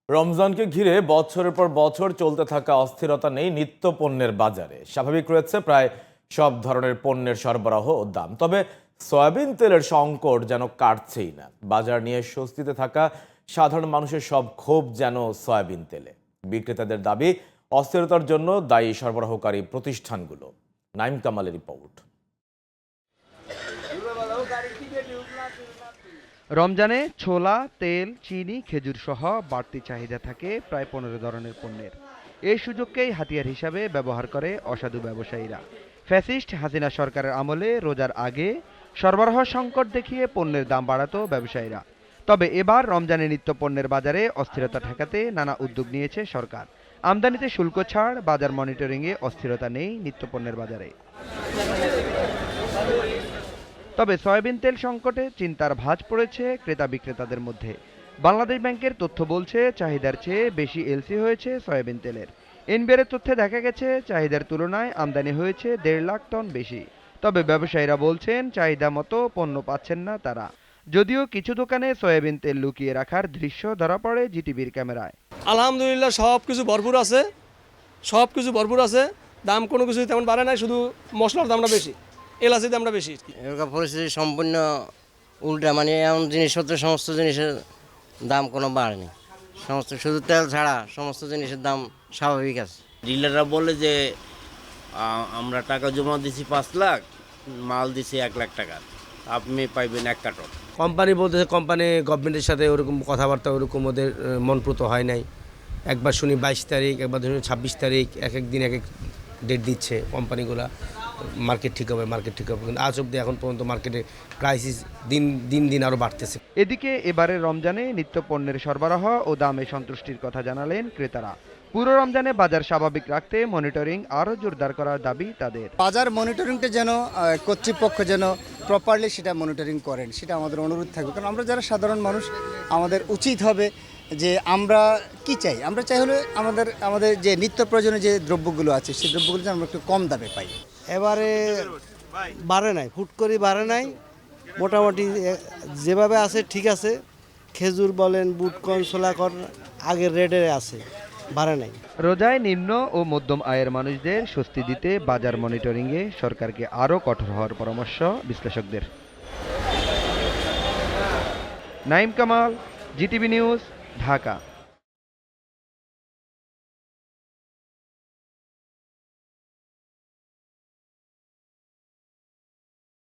রমজানকে ঘিরে বছরের পর বছর চলতে থাকা অস্থিরতা নেই নিত্য পণ্যের বাজারে। স্বাভাবিক রয়েছে প্রায় সব ধরনের পণ্যের সরবরাহ ও দাম। তবে সয়াবিন তেলের সংকট যেন কাটছেই না। বাজার নিয়ে স্বস্তিতে থাকা সাধারণ মানুষের সব ক্ষোভ যেন সয়াবিন তেলে। বিক্রেতাদের দাবি, অস্থিরতার জন্য দায়ী সরবরাহকারী প্রতিষ্ঠানগুলো। নাইম কামালের রিপোর্ট। রমজানে ছোলা, তেল, চিনি, খেজুর সহ বাড়তি চাহিদা থাকে প্রায় 15 ধরনের পণ্যের। এই সুযোগকেই হাতিয়ার হিসাবে ব্যবহার করে অসাধু ব্যবসায়ীরা। ফ্যাসিস্ট হাসিনা সরকারের আমলে রোজার আগে সরবরাহ সংকট দেখিয়ে পণ্যের দাম বাড়াতো ব্যবসায়ীরা। তবে এবার রমজানে নিত্য পণ্যের বাজারে অস্থিরতা ঠেকাতে নানা উদ্যোগ নিয়েছে সরকার। আমদানিতে শুল্ক ছাড়, বাজার মনিটরিংয়ে অস্থিরতা নেই নিত্য পণ্যের বাজারে। তবে সয়াবিন তেল সংকটে চিন্তার ভাঁজ পড়েছে ক্রেতা বিক্রেতাদের মধ্যে। বাংলাদেশ ব্যাংকের তথ্য বলছে চাহিদার চেয়ে বেশি এলসি হয়েছে সয়াবিন তেলের। এনবিআরের তথ্যে দেখা গেছে চাহিদার তুলনায় আমদানি হয়েছে 1.5 লাখ টন বেশি। তবে ব্যবসায়ীরা বলছেন চাহিদা মতো পণ্য পাচ্ছেন না তারা। যদিও কিছু দোকানে সয়াবিন তেল লুকিয়ে রাখার দৃশ্য ধরা পড়ে জিটিভির ক্যামেরায়। আলহামদুলিল্লাহ সব কিছু ভরপুর আছে, দাম কোনো কিছু তেমন বাড়ে নাই, শুধু মশলার দামটা বেশি, এলাচির দামটা বেশি। এরকম পরিস্থিতি সম্পূর্ণ উল্টা, মানে এমন জিনিসপত্র সমস্ত জিনিসের দাম কোনো বাড়েনি। সমস্ত শুধু তেল ছাড়া সমস্ত জিনিসের দাম স্বাভাবিক আছে। ডিলাররা বলে যে আমরা টাকা জমা দিছি 5 লাখ, মাল দিছি 1 লাখ টাকা, আপনি পাইবেন 1 কার্টন। কোম্পানি বলতেছে কোম্পানি গভর্নমেন্টের সাথে ওরকম কথাবার্তা ওরকম ওদের মনপ্রত হয় নাই। একবার শুনি 22 তারিখ, একবার শুনি 26 তারিখ, এক এক দিন এক এক ডেট দিচ্ছে কোম্পানিগুলা। মার্কেট ঠিক হবে কিন্তু আজ অব্দি এখন পর্যন্ত মার্কেটে ক্রাইসিস দিন আরও বাড়তেছে। এদিকে এবারের রমজানে নিত্য পণ্যের সরবরাহ ও দামে সন্তুষ্টির কথা জানালেন ক্রেতারা। পুরো রমজানে বাজার স্বাভাবিক রাখতে মনিটরিং আরও জোরদার করার দাবি তাদের। বাজার মনিটরিংটা যেন কর্তৃপক্ষ যেন প্রপারলি সেটা মনিটরিং করেন, সেটা আমাদের অনুরোধ থাকবে। কারণ আমরা যারা সাধারণ মানুষ, আমাদের উচিত হবে যে আমরা কি চাই। আমরা চাই হলে আমাদের যে নিত্য প্রয়োজনীয় যে দ্রব্যগুলো আছে সেই দ্রব্যগুলো যেন আমরা একটু কম দামে পাই। এবারে বাড়ে নাই, হুট করে বাড়ে নাই, মোটামুটি যেভাবে আছে ঠিক আছে। খেজুর বলেন, বুটকর্ন, ছোলাকর্ন আগের রেটে আছে, বাড়ে নাই। রোজায় নিম্ন ও মধ্যম আয়ের মানুষদের স্বস্তি দিতে বাজার মনিটরিংয়ে সরকারকে আরও কঠোর হওয়ার পরামর্শ বিশ্লেষকদের। Naim Kamal, GTV news, Dhaka.